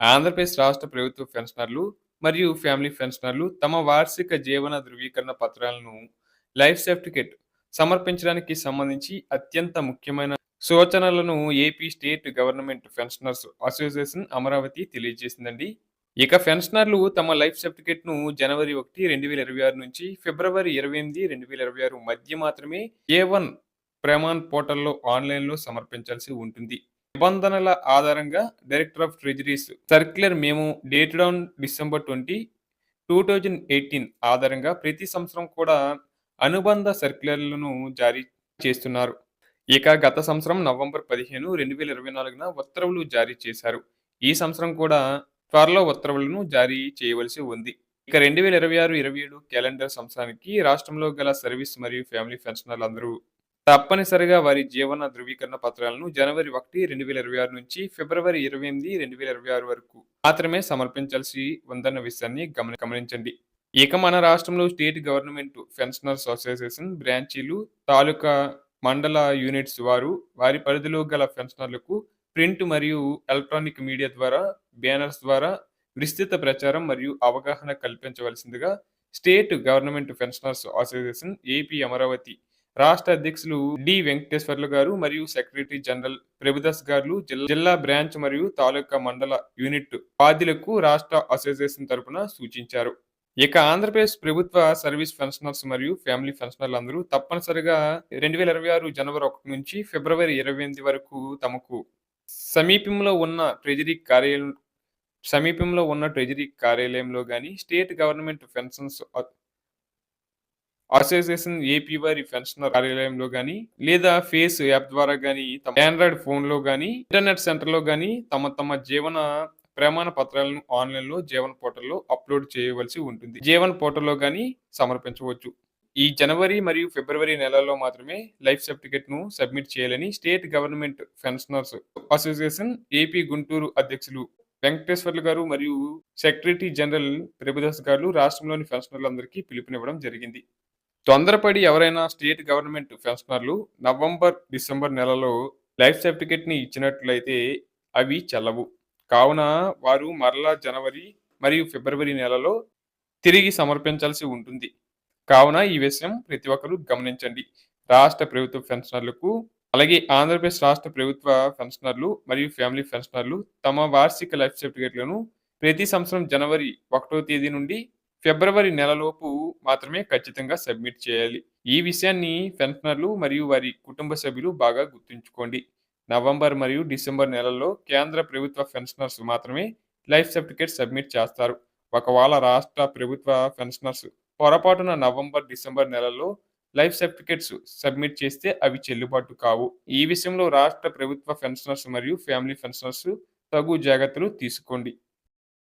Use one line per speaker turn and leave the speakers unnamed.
ఆంధ్రప్రదేశ్ రాష్ట్ర ప్రభుత్వ పెన్షనర్లు మరియు ఫ్యామిలీ పెన్షనర్లు తమ వార్షిక జీవన ధృవీకరణ పత్రాలను లైఫ్ సర్టిఫికేట్ సమర్పించడానికి సంబంధించి అత్యంత ముఖ్యమైన సూచనలను AP state government pensioners association Amaravati తెలియజేసిందండి. ఇక పెన్షనర్లు తమ లైఫ్ సర్టిఫికేట్ ను జనవరి 1, 2026 నుంచి ఫిబ్రవరి 28, 2026 మధ్య మాత్రమే ఏ1 ప్రమాణ్ పోర్టల్లో ఆన్లైన్లో సమర్పించాల్సి ఉంటుంది. నిబంధనల ఆధారంగా డైరెక్టర్ ఆఫ్ ట్రెజరీస్ సర్క్యులర్ మేము డేటెడ్ ఆన్ డిసెంబర్ 20, 2018 ఆధారంగా ప్రతి సంవత్సరం కూడా అనుబంధ సర్క్యులర్లను జారీ చేస్తున్నారు. ఇక గత సంవత్సరం నవంబర్ 15, 2024న ఉత్తర్వులు జారీ చేశారు. ఈ సంవత్సరం కూడా త్వరలో ఉత్తర్వులను జారీ చేయవలసి ఉంది. ఇక 2026, 27 క్యాలెండర్ సంవత్సరానికి రాష్ట్రంలో గల సర్వీస్ మరియు ఫ్యామిలీ పెన్షనర్లందరూ తప్పనిసరిగా వారి జీవన ధృవీకరణ పత్రాలను జనవరి 1, 2026 నుంచి ఫిబ్రవరి 28, 2026 వరకు మాత్రమే సమర్పించాల్సి ఉందన్న విషయాన్ని గమనించండి. ఇక మన రాష్ట్రంలో స్టేట్ గవర్నమెంట్ పెన్షనర్స్ అసోసియేషన్ బ్రాంచీలు, తాలూకా, మండల యూనిట్స్ వారు వారి పరిధిలో గల పెన్షనర్లకు ప్రింట్ మరియు ఎలక్ట్రానిక్ మీడియా ద్వారా, బ్యానర్స్ ద్వారా విస్తృత ప్రచారం మరియు అవగాహన కల్పించవలసిందిగా state government pensioners association AP Amaravati రాష్ట్ర అధ్యక్షులు డి వెంకటేశ్వర్లు గారు మరియు సెక్రటరీ జనరల్ ప్రభుదాస్ గారు జిల్లా బ్రాంచ్ మరియు తాలూకా మండల యూనిట్ బాధ్యులకు రాష్ట్ర అసోసియేషన్ తరపున సూచించారు. ఇక ఆంధ్రప్రదేశ్ ప్రభుత్వ సర్వీస్ పెన్షనర్స్ మరియు ఫ్యామిలీ పెన్షనర్లు అందరూ తప్పనిసరిగా 2026 జనవరి 1 నుంచి ఫిబ్రవరి 28 వరకు తమకు సమీపంలో ఉన్న ట్రెజరీ కార్యాలయం కార్యాలయంలో గాని, state government pensions association AP వారి పెన్షనర్ కార్యాలయంలో గాని, లేదా ఫేస్ యాప్ ద్వారా గాని, తమ ఆండ్రాయిడ్ ఫోన్లో గాని, ఇంటర్నెట్ సెంటర్లో గాని తమ జీవన ప్రమాణ పత్రాలను ఆన్లైన్లో జీవన్ పోర్టల్లో అప్లోడ్ చేయవలసి ఉంటుంది. జీవన్ పోర్టల్లో గాని సమర్పించవచ్చు. ఈ జనవరి మరియు ఫిబ్రవరి నెలల్లో మాత్రమే లైఫ్ సర్టిఫికేట్ ను సబ్మిట్ చేయాలని state government pensioners association AP Guntur అధ్యక్షులు వెంకటేశ్వర్లు గారు మరియు సెక్రటరీ జనరల్ ప్రభుదాస్ గారు రాష్ట్రంలోని పెన్షనర్లందరికీ పిలుపునివ్వడం జరిగింది. తొందరపడి ఎవరైనా స్టేట్ గవర్నమెంట్ పెన్షనర్లు నవంబర్, డిసెంబర్ నెలలో లైఫ్ సర్టిఫికేట్ ని ఇచ్చినట్లయితే అవి చెల్లవు. కావున వారు మరలా జనవరి మరియు ఫిబ్రవరి నెలలో తిరిగి సమర్పించాల్సి ఉంటుంది. కావున ఈ విషయం ప్రతి ఒక్కరూ గమనించండి. రాష్ట్ర ప్రభుత్వ పెన్షనర్లకు, అలాగే ఆంధ్రప్రదేశ్ రాష్ట్ర ప్రభుత్వ పెన్షనర్లు మరియు ఫ్యామిలీ పెన్షనర్లు తమ వార్షిక లైఫ్ సర్టిఫికేట్లను ప్రతి సంవత్సరం జనవరి 1వ తేదీ నుండి ఫిబ్రవరి నెలలోపు మాత్రమే ఖచ్చితంగా సబ్మిట్ చేయాలి. ఈ విషయాన్ని పెన్షనర్లు మరియు వారి కుటుంబ సభ్యులు బాగా గుర్తుంచుకోండి. నవంబర్ మరియు డిసెంబర్ నెలల్లో కేంద్ర ప్రభుత్వ పెన్షనర్స్ మాత్రమే లైఫ్ సర్టిఫికేట్ సబ్మిట్ చేస్తారు. ఒకవేళ రాష్ట్ర ప్రభుత్వ పెన్షనర్స్ పొరపాటున నవంబర్, డిసెంబర్ నెలల్లో లైఫ్ సర్టిఫికేట్స్ సబ్మిట్ చేస్తే అవి చెల్లుబాటు కావు. ఈ విషయంలో రాష్ట్ర ప్రభుత్వ పెన్షనర్స్ మరియు ఫ్యామిలీ పెన్షనర్స్ తగు జాగ్రత్తలు తీసుకోండి.